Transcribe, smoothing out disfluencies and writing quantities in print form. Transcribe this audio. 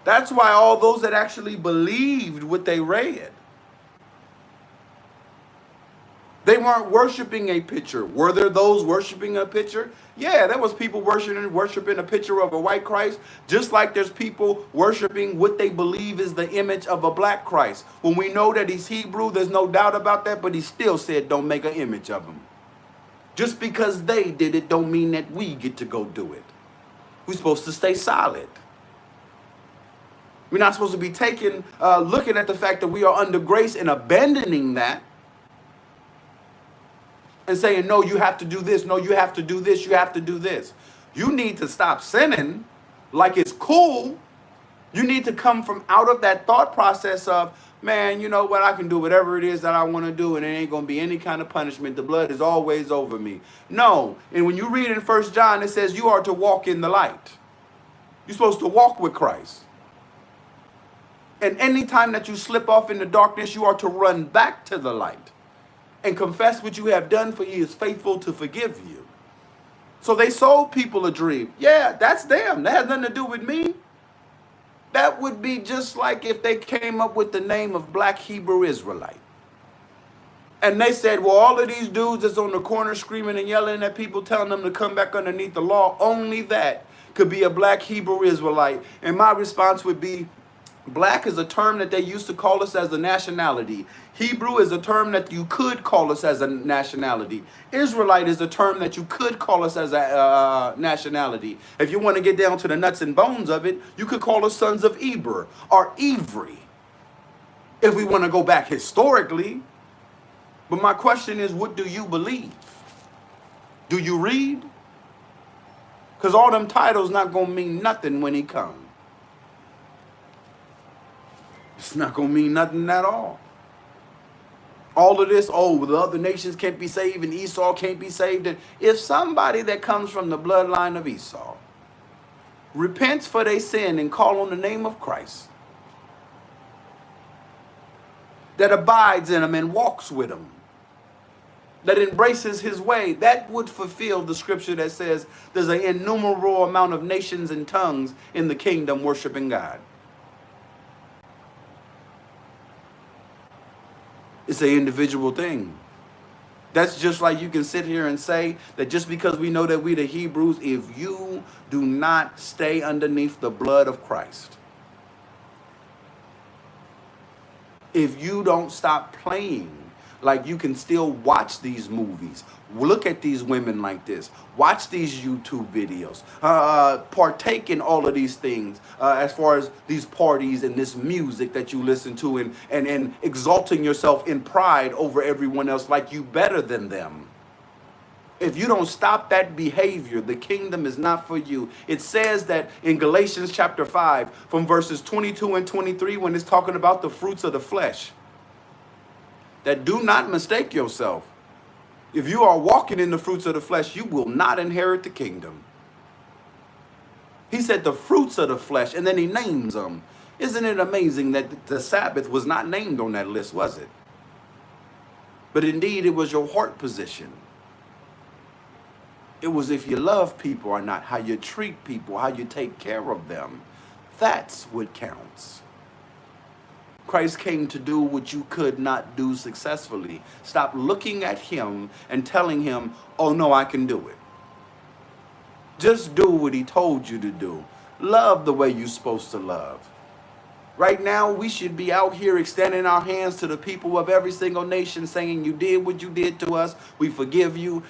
That's why all those that actually believed what they read, they weren't worshiping a picture. Were there those worshiping a picture? Yeah, there was people worshiping a picture of a white Christ, just like there's people worshiping what they believe is the image of a black Christ. When we know that he's Hebrew, there's no doubt about that, but he still said don't make an image of him. Just because they did it don't mean that we get to go do it. We're supposed to stay solid. We're not supposed to be looking at the fact that we are under grace and abandoning that and saying, no, you have to do this. No, you have to do this. You have to do this. You need to stop sinning like it's cool. You need to come from out of that thought process of, man, you know what? I can do whatever it is that I want to do, and it ain't going to be any kind of punishment. The blood is always over me. No. And when you read in 1 John, it says you are to walk in the light. You're supposed to walk with Christ. And anytime that you slip off in the darkness, you are to run back to the light and confess what you have done, for he is faithful to forgive you. So they sold people a dream. Yeah, that's them. That has nothing to do with me. That would be just like if they came up with the name of Black Hebrew Israelite. And they said, well, all of these dudes that's on the corner screaming and yelling at people, telling them to come back underneath the law, only that could be a Black Hebrew Israelite. And my response would be, black is a term that they used to call us as a nationality. Hebrew is a term that you could call us as a nationality. Israelite is a term that you could call us as a nationality. If you want to get down to the nuts and bones of it, you could call us sons of Eber or Ivri, if we want to go back historically. But my question is, what do you believe? Do you read? Because all them titles not going to mean nothing when he comes. It's not going to mean nothing at all. All of this, oh, the other nations can't be saved and Esau can't be saved. And if somebody that comes from the bloodline of Esau repents for their sin and call on the name of Christ, that abides in him and walks with him, that embraces his way, that would fulfill the scripture that says there's an innumerable amount of nations and tongues in the kingdom worshiping God. It's an individual thing. That's just like you can sit here and say that just because we know that we the Hebrews, if you do not stay underneath the blood of Christ, if you don't stop playing, like you can still watch these movies, look at these women like this, watch these YouTube videos, partake in all of these things as far as these parties and this music that you listen to and exalting yourself in pride over everyone else like you better than them. If you don't stop that behavior, the kingdom is not for you. It says that in Galatians chapter 5 from verses 22 and 23 when it's talking about the fruits of the flesh, that do not mistake yourself. If you are walking in the fruits of the flesh, you will not inherit the kingdom. He said the fruits of the flesh, and then he names them. Isn't it amazing that the Sabbath was not named on that list, was it? But indeed, it was your heart position. It was if you love people or not, how you treat people, how you take care of them. That's what counts. Christ came to do what you could not do successfully. Stop looking at him and telling him, oh no, I can do it. Just do what he told you to do. Love the way you're supposed to love. Right now, we should be out here extending our hands to the people of every single nation saying, you did what you did to us. We forgive you.